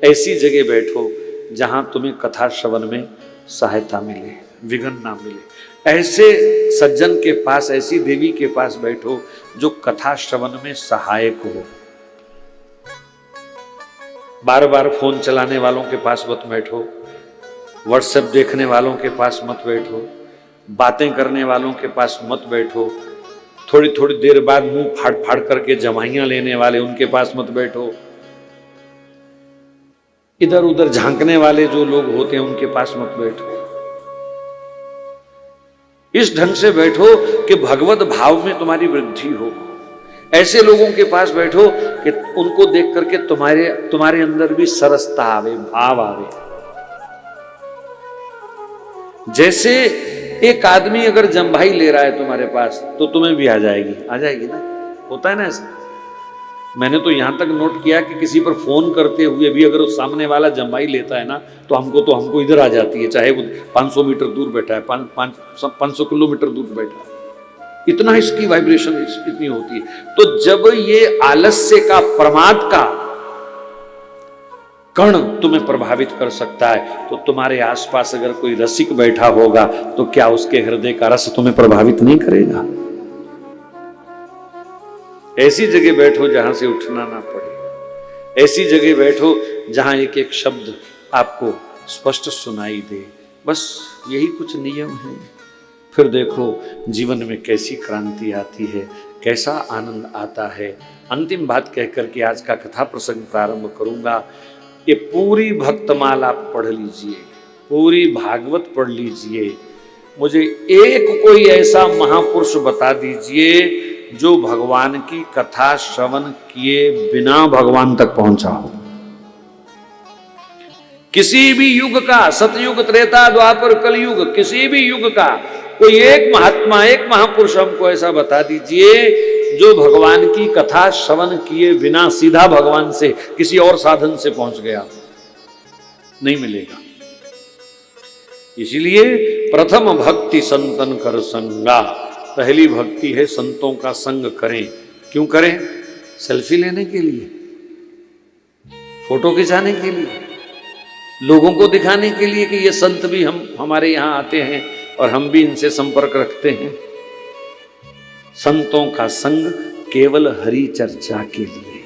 ऐसी जगह बैठो जहां तुम्हें कथा श्रवण में सहायता मिले, विघ्न ना मिले। ऐसे सज्जन के पास, ऐसी देवी के पास बैठो जो कथा श्रवण में सहायक हो। बार बार फोन चलाने वालों के पास मत बैठो, व्हाट्सएप देखने वालों के पास मत बैठो, बातें करने वालों के पास मत बैठो, थोड़ी थोड़ी देर बाद मुंह फाड़ फाड़ करके जमाइयां लेने वाले उनके पास मत बैठो, इधर उधर झांकने वाले जो लोग होते हैं उनके पास मत बैठो। इस ढंग से बैठो कि भगवत भाव में तुम्हारी वृद्धि हो। ऐसे लोगों के पास बैठो कि उनको देख करके तुम्हारे अंदर भी सरसता आवे, भाव आवे। जैसे एक आदमी अगर जम्भाई ले रहा है तुम्हारे पास तो तुम्हें भी आ जाएगी ना, होता है ना ऐसा। मैंने तो यहां तक नोट किया कि किसी पर फोन करते हुए भी अगर उस सामने वाला जम्भाई लेता है ना तो हमको इधर आ जाती है, चाहे वो 500 मीटर दूर बैठा है, 500 किलोमीटर दूर बैठा है, इतना इसकी वाइब्रेशन इतनी होती है। तो जब ये आलस्य का, प्रमाद का कण तुम्हें प्रभावित कर सकता है तो तुम्हारे आसपास अगर कोई रसिक बैठा होगा तो क्या उसके हृदय का रस तुम्हें प्रभावित नहीं करेगा? ऐसी जगह बैठो जहां से उठना ना पड़े, ऐसी जगह बैठो जहां एक एक शब्द आपको स्पष्ट सुनाई दे। बस यही कुछ नियम है। फिर देखो जीवन में कैसी क्रांति आती है, कैसा आनंद आता है। अंतिम बात कहकर के आज का कथा प्रसंग प्रारंभ करूंगा। ये पूरी भक्तमाला आप पढ़ लीजिए, पूरी भागवत पढ़ लीजिए। मुझे एक कोई ऐसा महापुरुष बता दीजिए जो भगवान की कथा श्रवण किए बिना भगवान तक पहुंचा हो। किसी भी युग का, सतयुग, त्रेता, द्वापर, कलयुग, किसी भी युग का कोई एक महात्मा, एक महापुरुष हमको ऐसा बता दीजिए जो भगवान की कथा श्रवण किए बिना सीधा भगवान से किसी और साधन से पहुंच गया। नहीं मिलेगा। इसलिए प्रथम भक्ति संतन कर संगा, पहली भक्ति है संतों का संग करें। क्यों करें? सेल्फी लेने के लिए, फोटो खिंचाने के लिए, लोगों को दिखाने के लिए कि ये संत भी हमारे यहां आते हैं और हम भी इनसे संपर्क रखते हैं। संतों का संग केवल हरि चर्चा के लिए।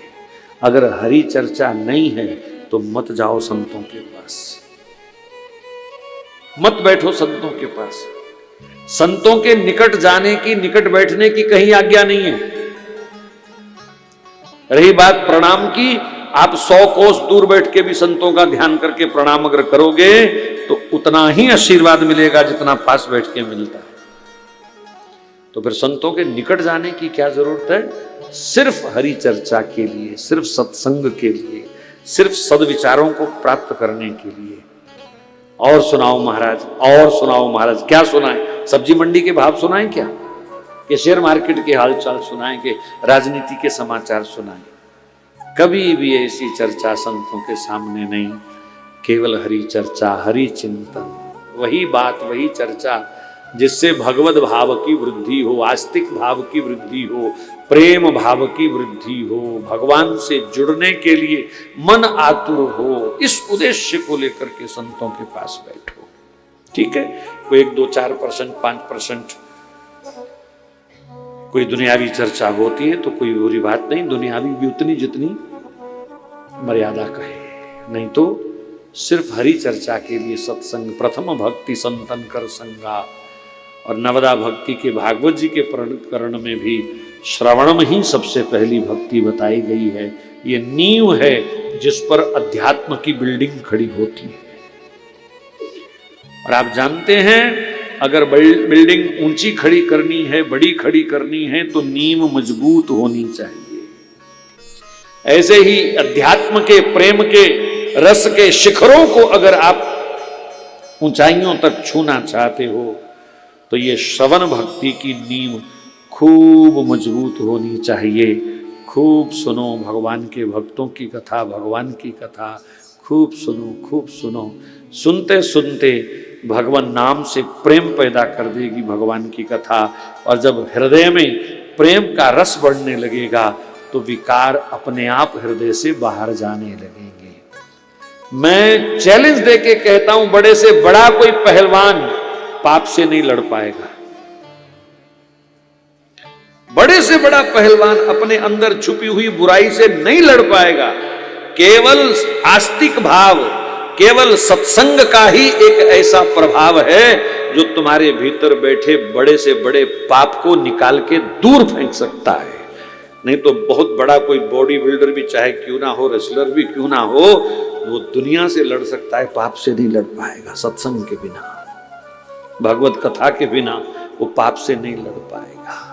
अगर हरि चर्चा नहीं है तो मत जाओ संतों के पास, मत बैठो संतों के पास। संतों के निकट जाने की, निकट बैठने की कहीं आज्ञा नहीं है। रही बात प्रणाम की, आप 100 कोस दूर बैठ के भी संतों का ध्यान करके प्रणाम अगर करोगे तो उतना ही आशीर्वाद मिलेगा जितना पास बैठ के मिलता है। तो फिर संतों के निकट जाने की क्या जरूरत है? सिर्फ हरि चर्चा के लिए, सिर्फ सत्संग के लिए, सिर्फ सदविचारों को प्राप्त करने के लिए। और सुनाओ महाराज, और सुनाओ महाराज। क्या सुनाए? सब्जी मंडी के भाव सुनाए क्या? कि शेयर मार्केट के हालचाल सुनाए? कि राजनीति के समाचार सुनाए? कभी भी ऐसी चर्चा संतों के सामने नहीं। केवल हरि चर्चा, हरि चिंतन, वही बात, वही चर्चा जिससे भगवत भाव की वृद्धि हो, आस्तिक भाव की वृद्धि हो, प्रेम भाव की वृद्धि हो, भगवान से जुड़ने के लिए मन आतुर हो। इस उद्देश्य को लेकर के संतों के पास बैठो। ठीक है, कोई 1, 2, 4%, 5% कोई दुनियावी चर्चा होती है तो कोई बुरी बात नहीं। दुनियावी भी उतनी जितनी मर्यादा का है, नहीं तो सिर्फ हरि चर्चा के लिए सत्संग। प्रथम भक्ति संतन कर संगा। और नवदा भक्ति के भागवत जी के प्रकरण में भी श्रवणम ही सबसे पहली भक्ति बताई गई है। ये नींव है जिस पर अध्यात्म की बिल्डिंग खड़ी होती है। और आप जानते हैं अगर बिल्डिंग ऊंची खड़ी करनी है, बड़ी खड़ी करनी है तो नींव मजबूत होनी चाहिए। ऐसे ही अध्यात्म के, प्रेम के, रस के शिखरों को अगर आप ऊंचाइयों तक छूना चाहते हो तो ये श्रवण भक्ति की नींव खूब मजबूत होनी चाहिए। खूब सुनो भगवान के भक्तों की कथा, भगवान की कथा खूब सुनो, खूब सुनो। सुनते सुनते भगवान नाम से प्रेम पैदा कर देगी भगवान की कथा। और जब हृदय में प्रेम का रस बढ़ने लगेगा तो विकार अपने आप हृदय से बाहर जाने लगेंगे। मैं चैलेंज देके कहता हूं, बड़े से बड़ा कोई पहलवान पाप से नहीं लड़ पाएगा। बड़े से बड़ा पहलवान अपने अंदर छुपी हुई बुराई से नहीं लड़ पाएगा। केवल आस्तिक भाव, केवल सत्संग का ही एक ऐसा प्रभाव है जो तुम्हारे भीतर बैठे बड़े से बड़े पाप को निकाल के दूर फेंक सकता है। नहीं तो बहुत बड़ा कोई बॉडी बिल्डर भी चाहे क्यों ना हो, रेसलर भी क्यों ना हो, वो दुनिया से लड़ सकता है, पाप से नहीं लड़ पाएगा। सत्संग के बिना, भगवत कथा के बिना वो पाप से नहीं लड़ पाएगा।